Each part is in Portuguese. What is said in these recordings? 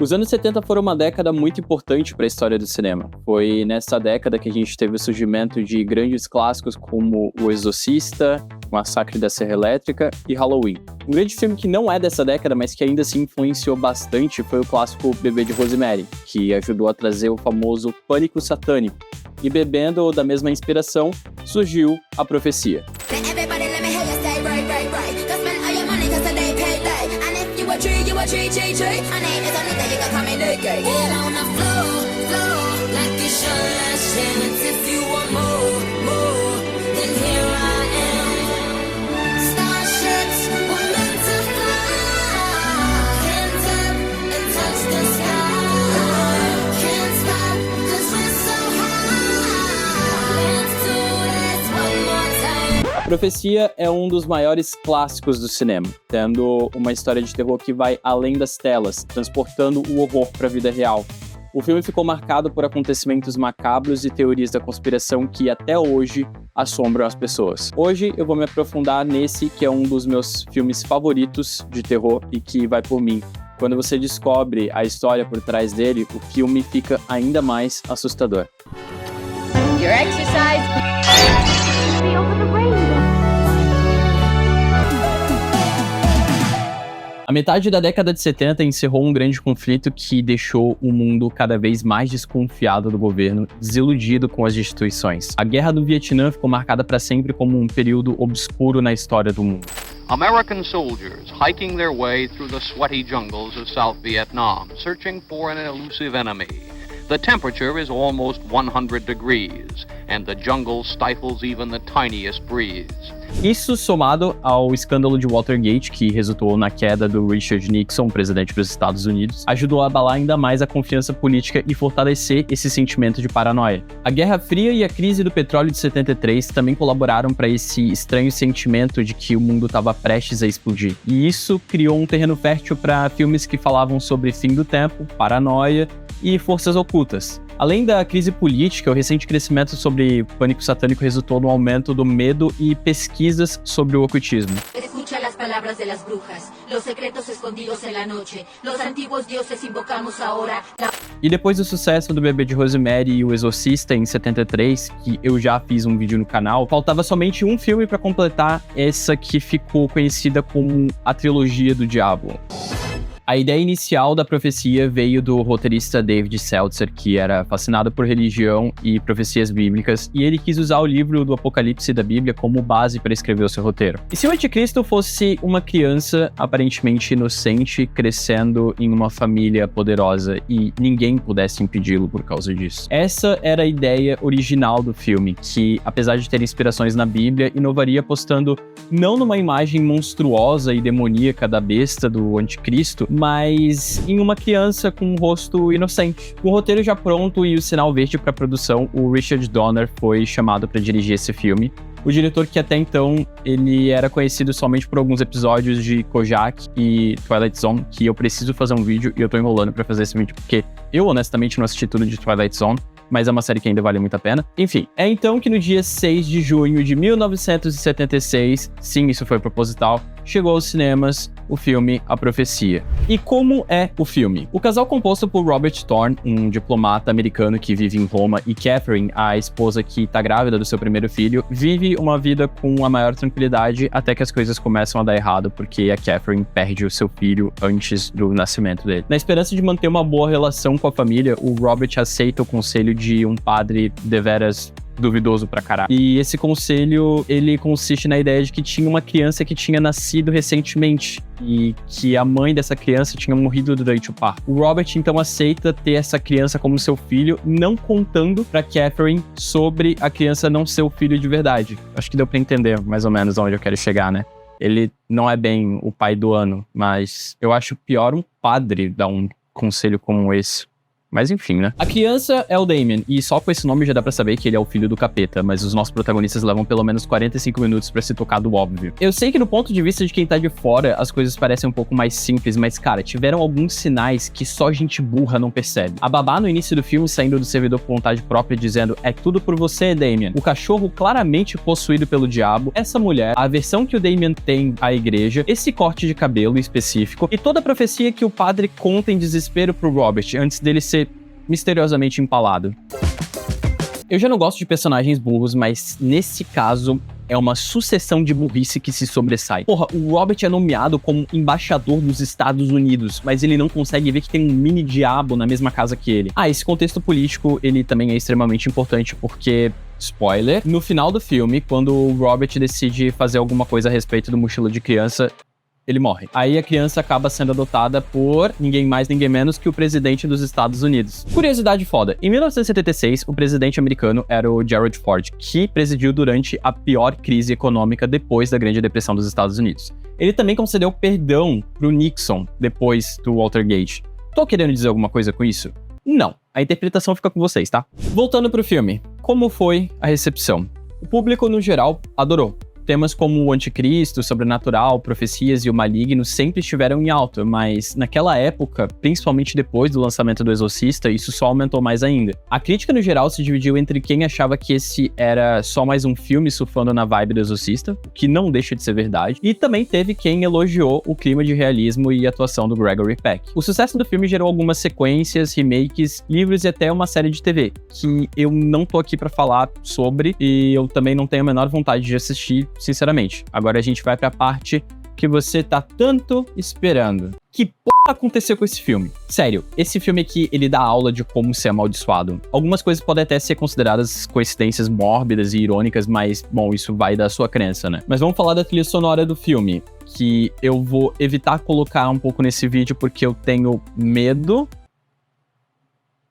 Os anos 70 foram uma década muito importante para a história do cinema. Foi nessa década que a gente teve o surgimento de grandes clássicos como O Exorcista, O Massacre da Serra Elétrica e Halloween. Um grande filme que não é dessa década, mas que ainda assim influenciou bastante, foi o clássico Bebê de Rosemary, que ajudou a trazer o famoso pânico satânico. E bebendo da mesma inspiração, surgiu A Profecia. A Profecia é um dos maiores clássicos do cinema, tendo uma história de terror que vai além das telas, transportando o horror para a vida real. O filme ficou marcado por acontecimentos macabros e teorias da conspiração que até hoje assombram as pessoas. Hoje eu vou me aprofundar nesse que é um dos meus filmes favoritos de terror e que vai por mim. Quando você descobre a história por trás dele, o filme fica ainda mais assustador. Your exercise. A metade da década de 70 encerrou um grande conflito que deixou o mundo cada vez mais desconfiado do governo, desiludido com as instituições. A Guerra do Vietnã ficou marcada para sempre como um período obscuro na história do mundo. American soldiers hiking their way through the sweaty jungles of South Vietnam, searching for an elusive enemy. The temperature is almost 100 degrees, and the jungle stifles even the tiniest breeze. Isso somado ao escândalo de Watergate, que resultou na queda do Richard Nixon, presidente dos Estados Unidos, ajudou a abalar ainda mais a confiança política e fortalecer esse sentimento de paranoia. A Guerra Fria e a crise do petróleo de 73 também colaboraram para esse estranho sentimento de que o mundo estava prestes a explodir. E isso criou um terreno fértil para filmes que falavam sobre fim do tempo, paranoia e forças ocultas. Além da crise política, o recente crescimento sobre pânico satânico resultou no aumento do medo e pesquisas sobre o ocultismo. Escucha las palabras de las brujas, los secretos escondidos en la noche, los antiguos dioses invocamos ahora. E depois do sucesso do Bebê de Rosemary e O Exorcista em 73, que eu já fiz um vídeo no canal, faltava somente um filme para completar essa que ficou conhecida como a trilogia do diabo. A ideia inicial da Profecia veio do roteirista David Seltzer, que era fascinado por religião e profecias bíblicas, e ele quis usar o livro do Apocalipse da Bíblia como base para escrever o seu roteiro. E se o anticristo fosse uma criança aparentemente inocente crescendo em uma família poderosa e ninguém pudesse impedi-lo por causa disso? Essa era a ideia original do filme, que, apesar de ter inspirações na Bíblia, inovaria apostando não numa imagem monstruosa e demoníaca da besta do anticristo, mas em uma criança com um rosto inocente. Com o roteiro já pronto e o sinal verde para a produção, o Richard Donner foi chamado para dirigir esse filme. O diretor, que até então ele era conhecido somente por alguns episódios de Kojak e Twilight Zone, que eu preciso fazer um vídeo e eu tô enrolando para fazer esse vídeo porque eu honestamente não assisti tudo de Twilight Zone, mas é uma série que ainda vale muito a pena. Enfim, é então que no dia 6 de junho de 1976, sim, isso foi proposital, chegou aos cinemas o filme A Profecia. E como é o filme? O casal composto por Robert Thorne, um diplomata americano que vive em Roma, e Catherine, a esposa que tá grávida do seu primeiro filho, vive uma vida com a maior tranquilidade até que as coisas começam a dar errado, porque a Catherine perde o seu filho antes do nascimento dele. Na esperança de manter uma boa relação com a família, o Robert aceita o conselho de um padre deveras duvidoso pra caralho. E esse conselho, ele consiste na ideia de que tinha uma criança que tinha nascido recentemente e que a mãe dessa criança tinha morrido durante o parto. O Robert, então, aceita ter essa criança como seu filho, não contando pra Catherine sobre a criança não ser o filho de verdade. Acho que deu pra entender mais ou menos onde eu quero chegar, né? Ele não é bem o pai do ano, mas eu acho pior um padre dar um conselho como esse. Mas enfim, né? A criança é o Damien, e só com esse nome já dá pra saber que ele é o filho do capeta, mas os nossos protagonistas levam pelo menos 45 minutos pra se tocar do óbvio. Eu sei que no ponto de vista de quem tá de fora, as coisas parecem um pouco mais simples, mas cara, tiveram alguns sinais que só gente burra não percebe. A babá no início do filme saindo do servidor por vontade própria dizendo, é tudo por você, Damien. O cachorro claramente possuído pelo diabo, essa mulher, a aversão que o Damien tem à igreja, esse corte de cabelo específico, e toda a profecia que o padre conta em desespero pro Robert, antes dele ser misteriosamente empalado. Eu já não gosto de personagens burros, mas nesse caso é uma sucessão de burrice que se sobressai. Porra, o Robert é nomeado como embaixador dos Estados Unidos, mas ele não consegue ver que tem um mini diabo na mesma casa que ele. Ah, esse contexto político, ele também é extremamente importante porque... Spoiler, no final do filme, quando o Robert decide fazer alguma coisa a respeito do mochila de criança, ele morre. Aí a criança acaba sendo adotada por ninguém mais, ninguém menos que o presidente dos Estados Unidos. Curiosidade foda. Em 1976, o presidente americano era o Gerald Ford, que presidiu durante a pior crise econômica depois da Grande Depressão dos Estados Unidos. Ele também concedeu perdão pro Nixon depois do Watergate. Tô querendo dizer alguma coisa com isso? Não. A interpretação fica com vocês, tá? Voltando pro filme. Como foi a recepção? O público, no geral, adorou. Temas como o anticristo, o sobrenatural, profecias e o maligno sempre estiveram em alta, mas naquela época, principalmente depois do lançamento do Exorcista, isso só aumentou mais ainda. A crítica no geral se dividiu entre quem achava que esse era só mais um filme surfando na vibe do Exorcista, o que não deixa de ser verdade, e também teve quem elogiou o clima de realismo e atuação do Gregory Peck. O sucesso do filme gerou algumas sequências, remakes, livros e até uma série de TV, que eu não tô aqui pra falar sobre, e eu também não tenho a menor vontade de assistir, sinceramente. Agora a gente vai pra parte que você tá tanto esperando. Que porra aconteceu com esse filme? Sério, esse filme aqui, ele dá aula de como ser amaldiçoado. Algumas coisas podem até ser consideradas coincidências mórbidas e irônicas, mas, bom, isso vai da sua crença, né? Mas vamos falar da trilha sonora do filme, que eu vou evitar colocar um pouco nesse vídeo porque eu tenho medo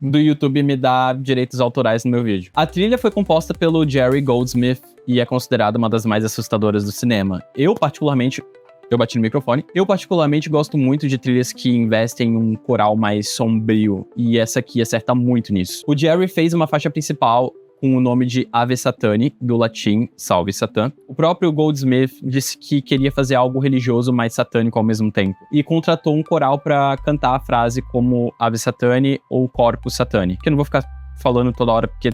do YouTube me dar direitos autorais no meu vídeo. A trilha foi composta pelo Jerry Goldsmith e é considerada uma das mais assustadoras do cinema. Eu bati no microfone. Eu particularmente gosto muito de trilhas que investem em um coral mais sombrio, e essa aqui acerta muito nisso. O Jerry fez uma faixa principal com o nome de Ave Satani, do latim Salve Satã. O próprio Goldsmith disse que queria fazer algo religioso, mas satânico ao mesmo tempo, e contratou um coral para cantar a frase como Ave Satani ou Corpus Satani, que eu não vou ficar falando toda hora porque,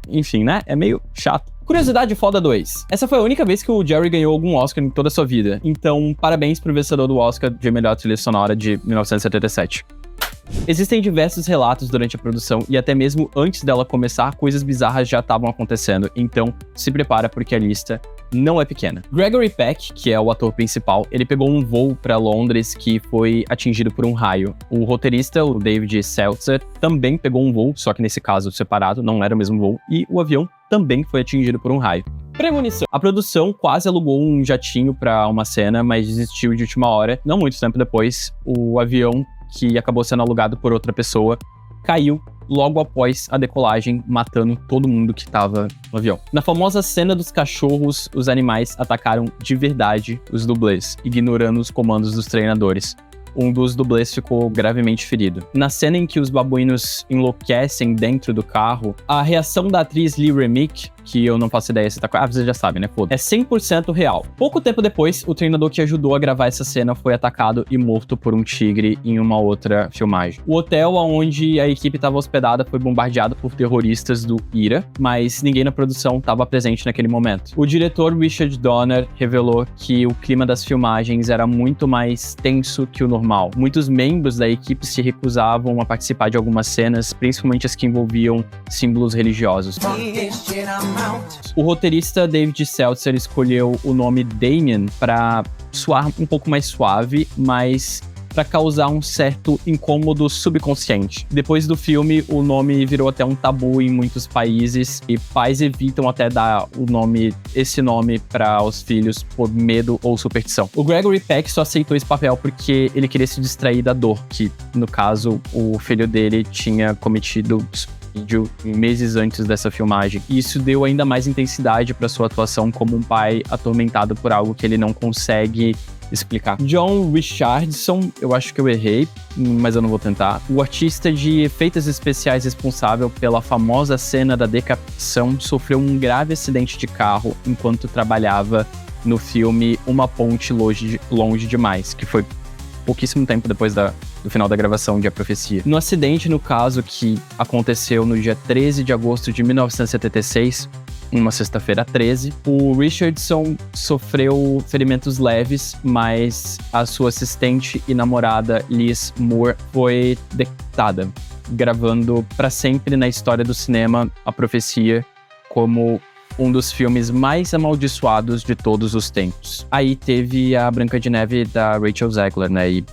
enfim, né? É meio chato. Curiosidade foda 2. Essa foi a única vez que o Jerry ganhou algum Oscar em toda a sua vida, então parabéns pro vencedor do Oscar de melhor trilha sonora de 1977. Existem diversos relatos durante a produção e até mesmo antes dela começar, coisas bizarras já estavam acontecendo, então se prepara porque a lista não é pequena. Gregory Peck, que é o ator principal, ele pegou um voo para Londres que foi atingido por um raio. O roteirista, o David Seltzer, também pegou um voo, só que nesse caso separado, não era o mesmo voo, e o avião também foi atingido por um raio. Premonição. A produção quase alugou um jatinho para uma cena, mas desistiu de última hora. Não muito tempo depois, o avião, que acabou sendo alugado por outra pessoa, caiu logo após a decolagem, matando todo mundo que estava no avião. Na famosa cena dos cachorros, os animais atacaram de verdade os dublês, ignorando os comandos dos treinadores. Um dos dublês ficou gravemente ferido. Na cena em que os babuínos enlouquecem dentro do carro, a reação da atriz Lee Remick, que eu não faço ideia se tá... Ah, você já sabe, né? Foda. É 100% real. Pouco tempo depois, o treinador que ajudou a gravar essa cena foi atacado e morto por um tigre em uma outra filmagem. O hotel onde a equipe estava hospedada foi bombardeado por terroristas do IRA, mas ninguém na produção estava presente naquele momento. O diretor Richard Donner revelou que o clima das filmagens era muito mais tenso que o normal. Muitos membros da equipe se recusavam a participar de algumas cenas, principalmente as que envolviam símbolos religiosos. O roteirista David Seltzer escolheu o nome Damien para soar um pouco mais suave, mas para causar um certo incômodo subconsciente. Depois do filme, o nome virou até um tabu em muitos países e pais evitam até dar esse nome para os filhos por medo ou superstição. O Gregory Peck só aceitou esse papel porque ele queria se distrair da dor, que no caso o filho dele tinha cometido meses antes dessa filmagem. E isso deu ainda mais intensidade para sua atuação como um pai atormentado por algo que ele não consegue explicar. John Richardson, eu acho que eu errei, mas eu não vou tentar. O artista de efeitos especiais responsável pela famosa cena da decapitação sofreu um grave acidente de carro enquanto trabalhava no filme Uma Ponte Longe Demais, que foi pouquíssimo tempo depois do final da gravação de A Profecia. No acidente, no caso, que aconteceu no dia 13 de agosto de 1976, uma sexta-feira 13, o Richardson sofreu ferimentos leves, mas a sua assistente e namorada Liz Moore foi decapitada, gravando para sempre na história do cinema A Profecia como um dos filmes mais amaldiçoados de todos os tempos. Aí teve a Branca de Neve da Rachel Zegler, né? E,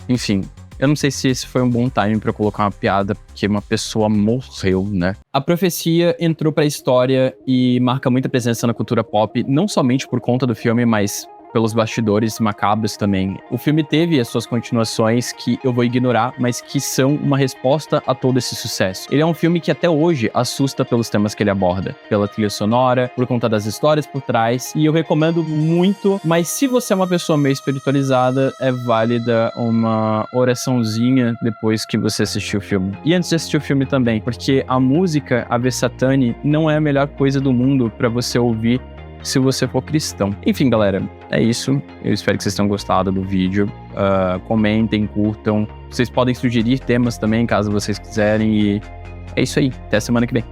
enfim, eu não sei se esse foi um bom timing pra eu colocar uma piada, porque uma pessoa morreu, né? A Profecia entrou pra história e marca muita presença na cultura pop, não somente por conta do filme, mas pelos bastidores macabros também. O filme teve as suas continuações que eu vou ignorar, mas que são uma resposta a todo esse sucesso. Ele é um filme que até hoje assusta pelos temas que ele aborda, pela trilha sonora, por conta das histórias por trás, e eu recomendo muito, mas se você é uma pessoa meio espiritualizada, é válida uma oraçãozinha depois que você assistir o filme. E antes de assistir o filme também, porque a música Ave Satani não é a melhor coisa do mundo pra você ouvir se você for cristão. Enfim, galera, é isso. Eu espero que vocês tenham gostado do vídeo. Comentem, curtam. Vocês podem sugerir temas também, caso vocês quiserem. E é isso aí. Até a semana que vem.